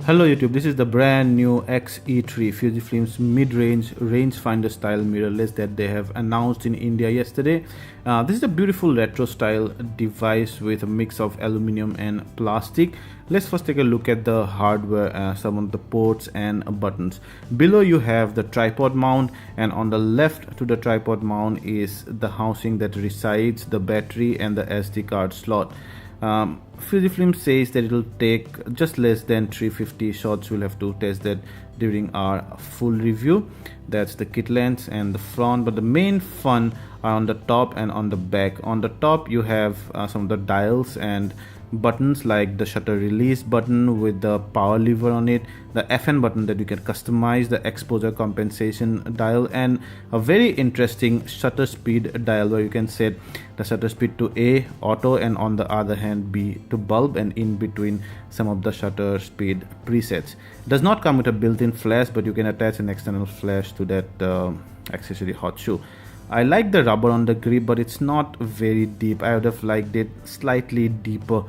Hello YouTube, this is the brand new X-E3, Fujifilm's mid-range rangefinder style mirrorless that they have announced in India yesterday. This is a beautiful retro style device with a mix of aluminum and plastic. Let's first take a look at the hardware, some of the ports and buttons. Below you have the tripod mount, and on the left to the tripod mount is the housing that resides the battery and the SD card slot. Fujifilm says that it will take just less than 350 shots. We'll have to test that during our full review. That's the kit lens and the front, but the main fun are on the top and on the back. On the top you have some of the dials and buttons like the shutter release button with the power lever on it, the FN button that you can customize, the exposure compensation dial, and a very interesting shutter speed dial where you can set the shutter speed to A, auto, and on the other hand B to bulb, and in between some of the shutter speed presets. It does not come with a built-in flash, but you can attach an external flash to that accessory hot shoe. I like the rubber on the grip, but it's not very deep. I would have liked it slightly deeper.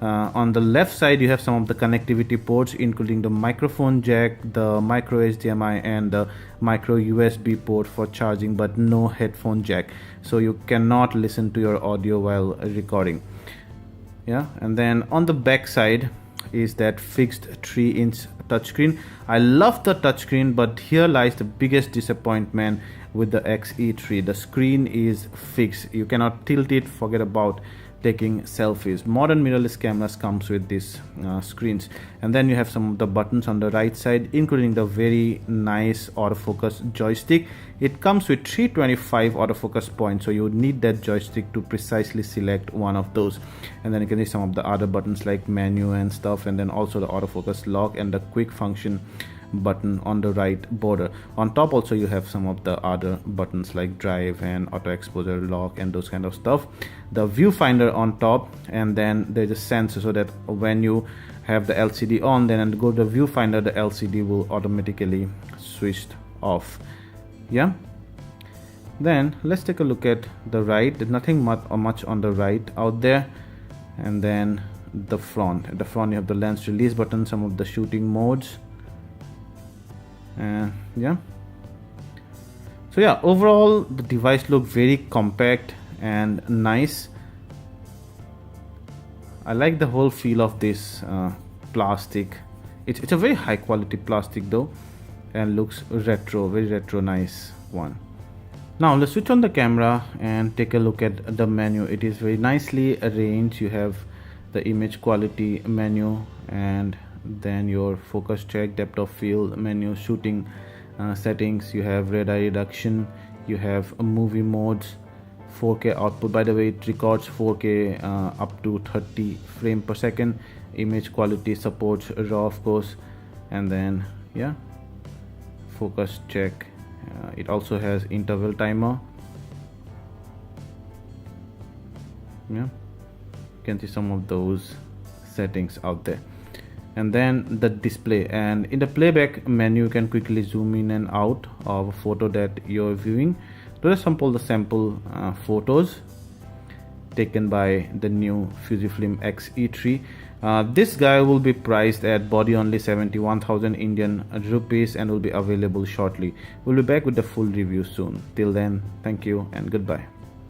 On the left side you have some of the connectivity ports, including the microphone jack, the micro HDMI, and the micro USB port for charging, but no headphone jack, so you cannot listen to your audio while recording. And then on the back side is that fixed 3-inch touchscreen. I love the touchscreen, but here lies the biggest disappointment with the X-E3. The screen is fixed. You cannot tilt it. Forget about taking selfies. Modern mirrorless cameras comes with these screens. And then you have some of the buttons on the right side, including the very nice autofocus joystick. It comes with 325 autofocus points, so you would need that joystick to precisely select one of those. And then you can see some of the other buttons like menu and stuff, and then also the autofocus lock and the quick function button on the right border. On top also you have some of the other buttons like drive and auto exposure lock and those kind of stuff. The viewfinder on top, and then there's a sensor so that when you have the LCD on, then and go to the viewfinder, the LCD will automatically switch off. Then let's take a look at the right. There's nothing much on the right out there. And then the front. At the front you have the lens release button, some of the shooting modes. So overall the device looked very compact and nice. I like the whole feel of this plastic. It's a very high quality plastic though, and looks retro, very retro, nice one. Now let's switch on the camera and take a look at the menu. It is very nicely arranged. You have the image quality menu, and then your focus check, depth of field menu, shooting settings. You have red eye reduction, you have movie modes, 4K output. By the way, it records 4K up to 30 frames per second. Image quality supports RAW of course. And then focus check. It also has interval timer. You can see some of those settings out there. And then the display, and in the playback menu you can quickly zoom in and out of a photo that you're viewing. Those are some of the sample photos taken by the new Fujifilm X-E3. This guy will be priced at body only 71,000 Indian rupees and will be available shortly. We'll be back with the full review soon. Till then, thank you and goodbye.